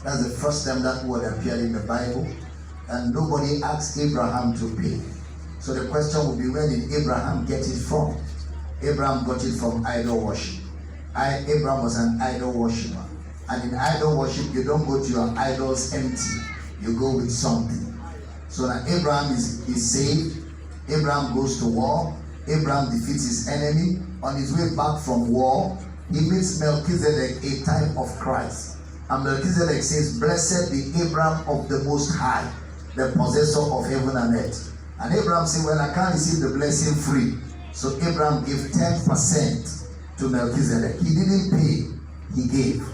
That's the first time that word appeared in the Bible. And nobody asked Abraham to pay. So the question would be, where did Abraham get it from? Abraham got it from idol worship. Abraham was an idol worshiper. And in idol worship, you don't go to your idols empty. You go with something. So now Abraham is saved. Abraham goes to war. Abraham defeats his enemy. On his way back from war, he meets Melchizedek, a type of Christ. And Melchizedek says, "Blessed be Abraham of the Most High, the possessor of heaven and earth." And Abraham said, "Well, I can't receive the blessing free." So Abraham gave 10% to Melchizedek. He didn't pay, he gave.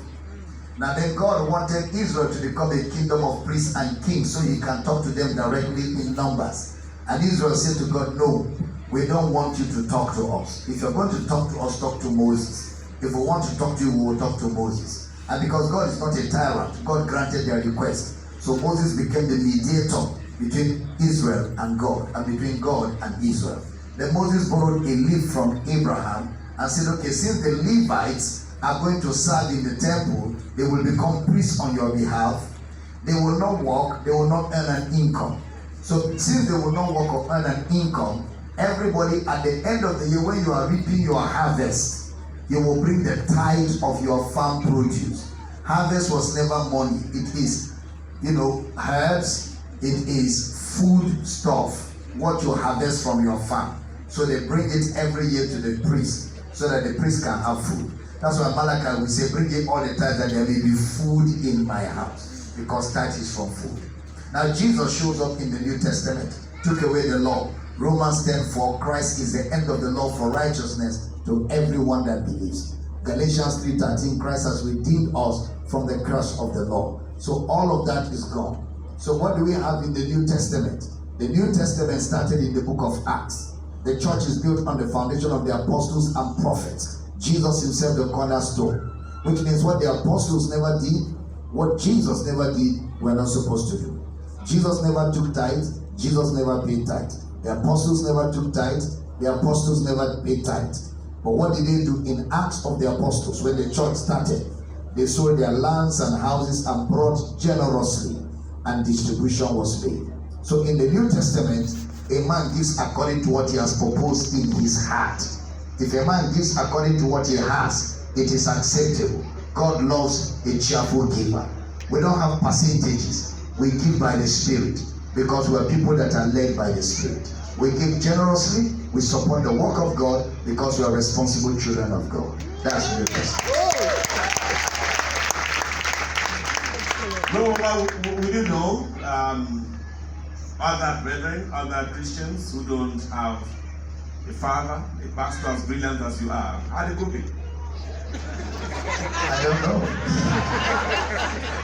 Now then God wanted Israel to become a kingdom of priests and kings so he can talk to them directly in numbers. And Israel said to God, "No, we don't want you to talk to us. If you're going to talk to us, talk to Moses. If we want to talk to you, we will talk to Moses." And because God is not a tyrant, God granted their request. So Moses became the mediator between Israel and God, and between God and Israel. Then Moses borrowed a leaf from Abraham and said, "Okay, since the Levites are going to serve in the temple, they will become priests on your behalf. They will not work, they will not earn an income. So since they will not work or earn an income, everybody at the end of the year, when you are reaping your harvest, you will bring the tithe of your farm produce." Harvest was never money. It is, herbs. It is food stuff, what you harvest from your farm. So they bring it every year to the priest so that the priest can have food. That's why Malachi will say, "Bring in all the tithe that there may be food in my house," because tithe is from food. Now Jesus shows up in the New Testament, took away the law. Romans 10:4, Christ is the end of the law for righteousness to everyone that believes. Galatians 3:13, Christ has redeemed us from the curse of the law. So all of that is gone. So what do we have in the New Testament? The New Testament started in the book of Acts. The church is built on the foundation of the apostles and prophets. Jesus himself the cornerstone. Which means what the apostles never did, what Jesus never did, we're not supposed to do. Jesus never took tithe. Jesus never paid tithe. The apostles never took tithe. The apostles never paid tithe. But what did they do in Acts of the Apostles when the church started? They sold their lands and houses and brought generously, and distribution was made. So in the New Testament, a man gives according to what he has proposed in his heart. If a man gives according to what he has, it is acceptable. God loves a cheerful giver. We don't have percentages. We give by the Spirit because we are people that are led by the Spirit. We give generously. We support the work of God because we are responsible children of God. That's the best. No, well, we do know other brethren, other Christians who don't have a father, a pastor as brilliant as you are. How they coping? I don't know.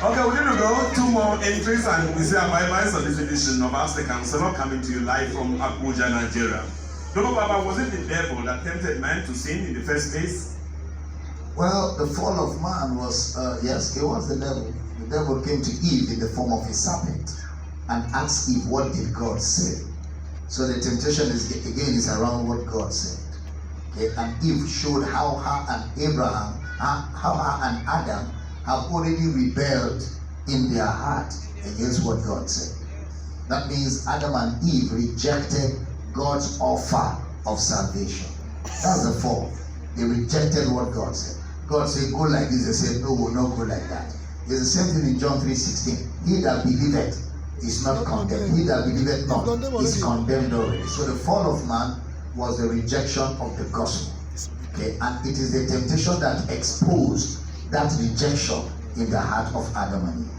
Okay, we need to go 2 more entries and we say our Bible on this edition of Ask the Counselor coming to you live from Abuja, Nigeria. Dogo Baba, was it the devil that tempted man to sin in the first place? Well, the fall of man was, yes, it was the devil. The devil came to Eve in the form of a serpent and asked Eve, "What did God say?" So the temptation is around what God said. Okay? And Eve showed how her and Adam have already rebelled in their heart against what God said. That means Adam and Eve rejected God's offer of salvation. That's the fall. They rejected what God said. God said, "Go like this." They said, "No, we'll not go like that." It's the same thing in John 3:16. He that believeth is not condemned. He that believeth not is condemned already. So the fall of man was the rejection of the gospel. Okay, and it is the temptation that exposed that rejection in the heart of Adam and Eve.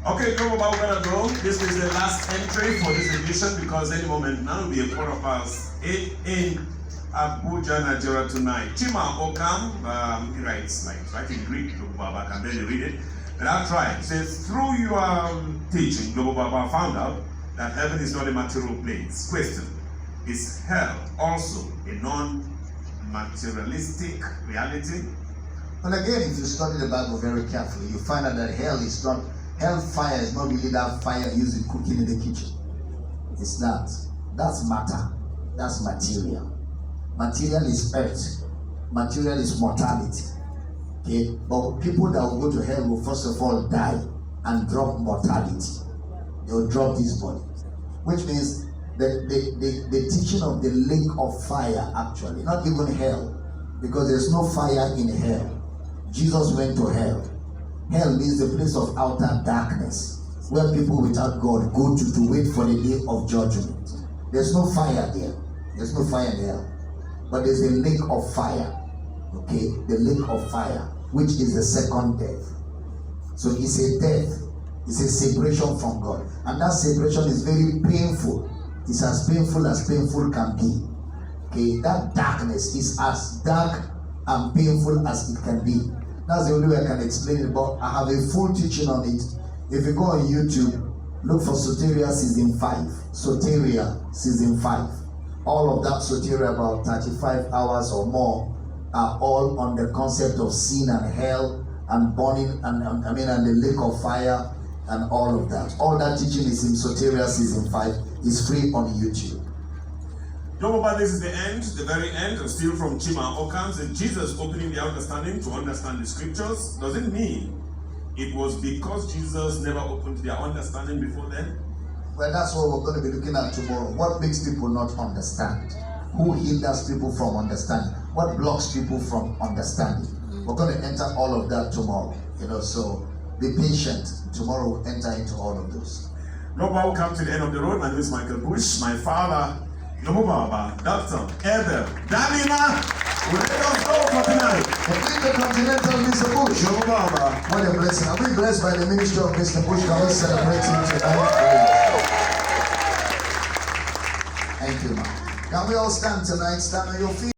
Okay, we're gonna go. This is the last entry for this edition because any moment now will be a part of us in Abuja, Nigeria tonight. Chima Okam, he writes in Greek, Baba can barely read it. But I'll try. It says, through your teaching, Global Baba found out that heaven is not a material place. Question, is hell also a non-materialistic reality? Well, again, if you study the Bible very carefully, you find out that hellfire is not really that fire used in cooking in the kitchen. It's not. That's matter. That's material. Material is earth. Material is mortality. Okay, but people that will go to hell will first of all die and drop mortality. They will drop this body, which means the teaching of the lake of fire, actually, not even hell, because there's no fire in hell. Jesus went to hell. Hell means the place of outer darkness, where people without God go to wait for the day of judgment. There's no fire there. There's no fire in hell. But there's a lake of fire. Okay, the lake of fire, which is the second death. So it's a death. It's a separation from God. And that separation is very painful. It's as painful can be. Okay, that darkness is as dark and painful as it can be. That's the only way I can explain it, but I have a full teaching on it. If you go on YouTube, look for Soteria Season 5. Soteria Season 5. All of that Soteria, about 35 hours or more, are all on the concept of sin and hell and burning and the lake of fire and all of that. All that teaching is in Soteria Season 5. It's free on YouTube. Don't worry, this is the end, the very end, still from Chima Okams, and Jesus opening the understanding to understand the scriptures. Doesn't mean it was because Jesus never opened their understanding before then. Well, that's what we're going to be looking at tomorrow. What makes people not understand? Who hinders people from understanding? What blocks people from understanding? We're going to enter all of that tomorrow. So be patient. Tomorrow we'll enter into all of those. Lord, welcome to the end of the road. My name is Michael Bush. My father, Baba, Dr. Abel, Damina, will let us go for tonight. The Continental Mr. Bush. Baba. What a blessing. Are we blessed by the ministry of Mr. Bush? Can we celebrate him tonight? Thank you, man. Can we all stand tonight? Stand on your feet.